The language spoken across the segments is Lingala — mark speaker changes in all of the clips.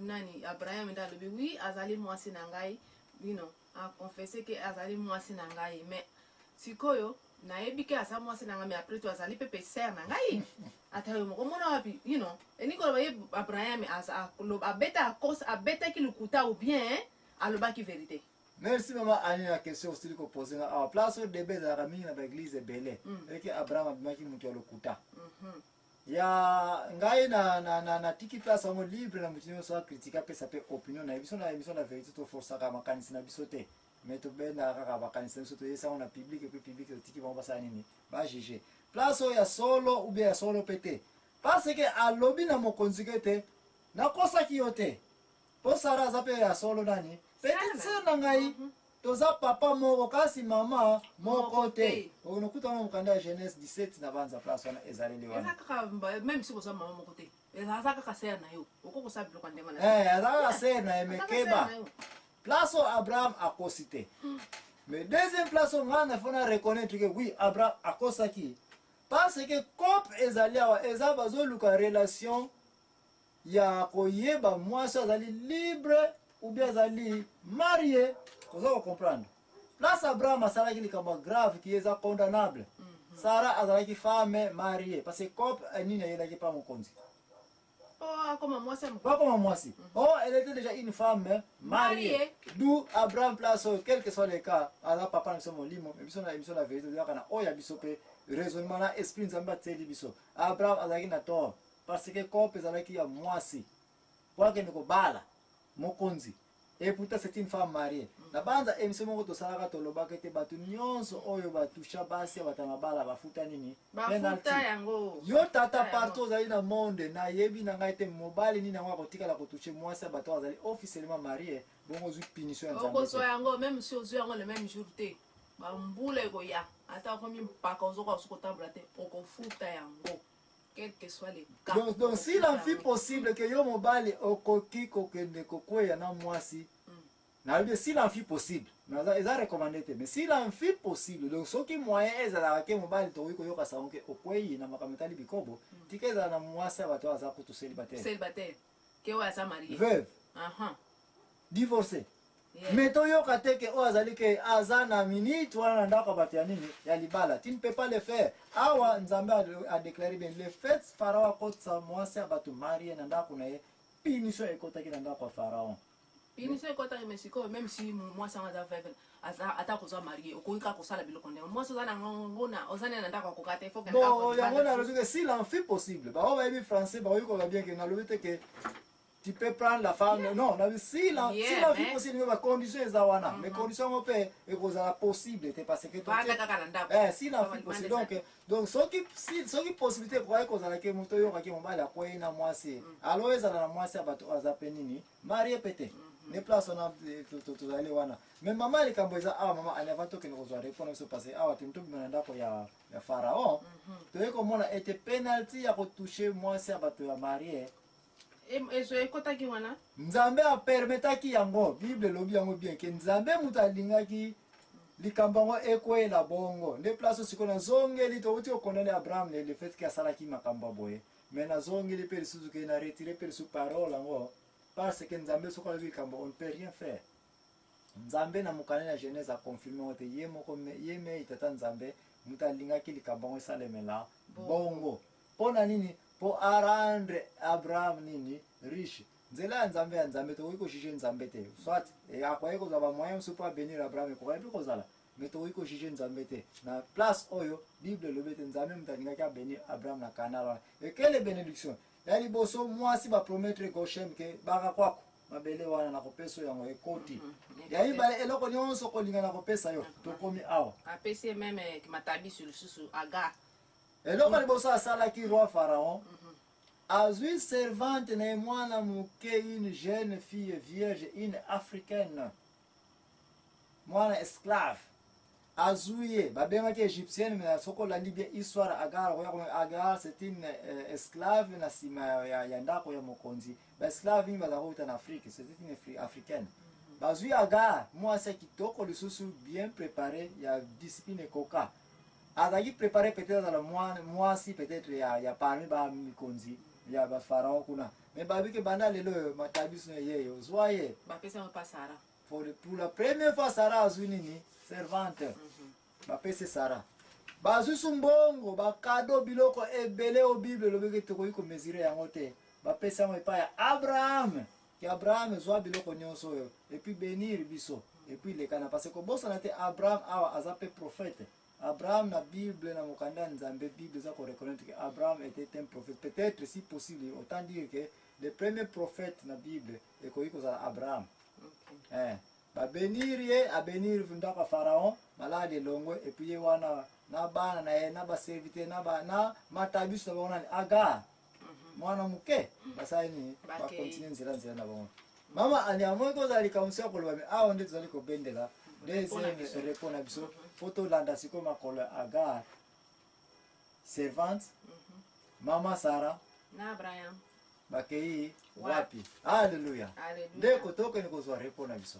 Speaker 1: nani Abraham nda lobi oui azali mwasi na ngai, you know, a confessé que azali mwasi na ngai, mais sikoyo nayebi ke asa mwasi na ngai, mais après tout azali pepe ser na ngai. Atayo moko mona wapi, you know, eniko baye Abraham abeta ki lukuta ou bien aloba ki vérité.
Speaker 2: Merci maman Annie, la question aussi que poser à place au débat de la ramine dans l'église belé et que Abraham abimaki mutu ya lokuta. Ya ngai na tiki place en libre na mutu so critique pe ça peut opinion na émission la vérité to force ka makanisi na bisote. Mais to be na ka makanisi na bisote ça on a public et puis public tiki va passer nini ba juger. Place ya solo ou bien ya solo pété. Parce que a lobby na mokonzi kete na kosa kiyote. Po sara zape ya solo nani? Petite sœur na ngai toza papa moko kasi mama moko te. Onokuta na mukanda Genèse 17 na banza place wana ezaleli wana.
Speaker 1: Ezaka même si boza mama moko te. Ezaka ka sœur na yo. Oko kosa biloko ndenge na.
Speaker 2: Ezaka sœur na emekeba. Place Abraham akosite. Mais deuxième place on a fona reconnaître que oui Abraham akosaki. Parce que couple ezali awa eza bazoluka relation ya koyeba mwasi azali libre ou bien azali marié, vous allez comprendre. Place Abraham asalaki likambo grave qui est condamnable. Sarah azalaki femme mariée parce que couple nini ayelaki pas mokonzi.
Speaker 1: Oh, comme mwasi.
Speaker 2: Pas comme mwasi. Oh, elle était déjà une femme mariée. D'où Abraham place quel que soit les cas, ala papa nous sommes limo, émission la vérité yakana oh ya bisope raisonnement na esprit nzamba tseli biso. Abraham azalaki na tort parce que couple azalaki ya mwasi. Kwa ke ndiko bala mokonzi. Et pourtant c'est une femme mariée. Na banza emission moko to salaka to lobaka te batu nyonso oyo batusha basi batama bala bafuta nini?
Speaker 1: Bafuta yango.
Speaker 2: Yo tata partout zali na monde na yebi na ngai te mobali ni na ngwa kotika la kotushe mwasi bato azali officiellement marié. Bongo zu punition ya nzambe.
Speaker 1: Oko so yango même si ozu yango le même jour te. Ba mbule ko ya. Ata ko mi mpaka ozoka usuko tambula te. Oko futa yango. Quel que soit les cas.
Speaker 2: Donc s'il en fit possible que yo mobali okoki kokende kokweya na mwasi. Na bien s'il en fit possible. Na eza recommandé te mais s'il en fit possible donc soki moyen ezala ke mobali to wiko yoka saonke okweyi na makametali bikobo tikeza na mwasi bato aza kutu célibataire.
Speaker 1: Célibataire. Ke wa sa marié.
Speaker 2: Veuve. Divorcé. Yeah. Mais to yoka te ke o azali ke azana minute wana ndako bato ya nini ya libala. Tu ne peux pas le faire. Awa Nzambe a déclaré bien le fait Pharaon kotsa mwasi bato marié na ndako na ye punition ekotaki na ndako ya Pharaon.
Speaker 1: Punition ekotaki mesiko même si mwasi anga veuve ata kozwa marié okoyika kosala biloko ndenge mwasi ozana ngona ozana na ndako kokata il faut que
Speaker 2: bon yango na lobi que s'il en fait possible ba ba bi français ba oyiko bien que na lobi te que tu peux prendre la femme yeah. Non s'il en fait possible ba conditions ezawana mais conditions on peut et kozala possible te parce que s'il en fait possible donc ce qui possibilité kwa kozala ke moto yo ka ke mobali akoyi na mwasi alors ezala na mwasi abato azapenini marié pété ne place on a tout aller wana mais maman les kamboza maman elle va toke nous répondre se passer timto bimanda ko ya Pharaon to yeko mona était penalty ya ko toucher mwasi abato ya marié
Speaker 1: ezo ekotaki wana
Speaker 2: Nzambe a permetaki yango Bible lobi yango bien ke Nzambe mutalingaki likambango ekoela bongo ne place sikona zongeli to uti okonene Abraham le fait que asalaki makamba boye mais na zongeli pe suzuke na retirer per su parole ngo parce que Nzambe sokola likambo on ne peut rien faire. Nzambe na mukane na Genèse a confirmé ote yeme itata Nzambe mutalingaki likambango salemela bongo pona nini po arendre Abraham nini riche nzela Nzambe to wiko jije Nzambe te soit et akwa eko za ba moyen so pas bénir Abraham ko ebi kozala mais to wiko jije Nzambe te na place oyo Bible lobete Nzambe mutalingaki bénir Abraham na Canaan et quelle bénédiction yali boso mwasi ba promettre Goshen ke baka kwako mabele wana na kopeso yango ekoti yayi bale eloko nyonso kolinga na kopesa yo to komi awa
Speaker 1: apesi même ki matabi sur le susu aga
Speaker 2: eloko liboso asalaki roi Pharaon azui servante na mwana muke une jeune fille vierge une africaine mwana esclave azuye babengaki égyptienne mais soko landi bien histoire Agar c'est une esclave na sima ya ndako ya mokonzi ba esclave ba zakuta na Afrique c'était une africaine bazui Agar mwasi kitoko lisusu bien préparé ya discipline koka azaki préparé peut-être dans la mwasi peut-être ya parmi ba mikonzi ya ba Pharaon kuna Mais babike banda lelo matabiso yeye uzwaye.
Speaker 1: bapesa pas Sarah.
Speaker 2: Pour la première fois Sarah azwi nini? Servante. Bapese Sarah. Bazwi sumbongo bakado biloko ebele o Bible lobeke tokoki ko mesurer yango te. Bapesa yango epai ya Abraham. Ki Abraham zwa biloko nyonso oyo. Et puis bénir biso. Et puis lekana parce que bosana te Abraham awa azape prophète. Abraham na Bible na mokanda nzambe Bible za ko reconnaître que Abraham était un prophète. Peut-être si possible autant dire que le premier prophète na Bible ekoki kozala Abraham. Ba bénir ye a bénir ndaka Pharaon malade longo et puis wana na bana na ye na ba serviteur na ba na matabiso na bona Agar. Mwana muke basani ba continue nzela na bongo. Mama ani amwe ko zali kamusia ko lobe a onde zali ko bendela deuxième répondre à biso photo landa siko makolo Agar servante mama Sarah
Speaker 1: na Abraham
Speaker 2: bakei wapi? Haleluya. Ndeko toke ni kozwa répondre à biso.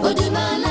Speaker 3: Oduma